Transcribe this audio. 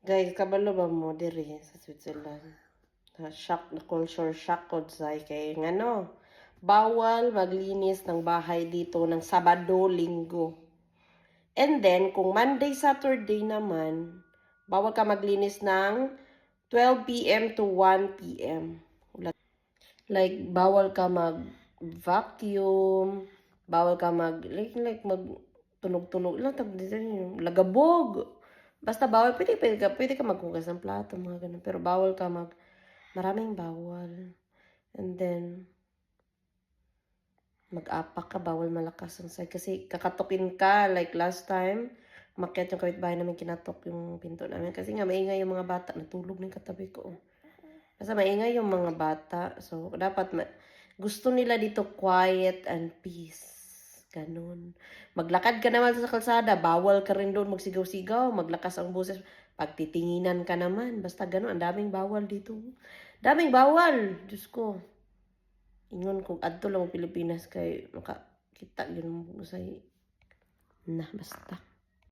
Guys, kabalo ba mo diri sa Switzerland? Na-shock, na culture shock ko kay ngano, bawal maglinis ng bahay dito ng Sabado, Linggo. And then, kung Monday, Saturday naman, bawal ka maglinis ng 12 p.m. to 1 p.m. Like, bawal ka mag-vacuum, bawal ka mag tunog-tunog lang, lagabog. Basta bawal, pwede ka maghugas ng plato, mga ganun. Pero bawal ka maraming bawal. And then, mag-apak ka, bawal malakas ang side. Kasi kakatukin ka, like last time, umakyat yung kapitbahay namin, kinatok yung pinto namin. Kasi nga, maingay yung mga bata, natulog na yung katabi ko. Basta maingay yung mga bata. So, dapat, gusto nila dito quiet and peace. Ganun. Maglakad ka naman sa kalsada, bawal ka rin doon magsigaw-sigaw, maglakas ang boses. Pagtitinginan ka naman, basta ganun, ang daming bawal dito. Daming bawal! Diyos ko. Ingon kung adto lang Pilipinas kay makakita yun mo say na basta.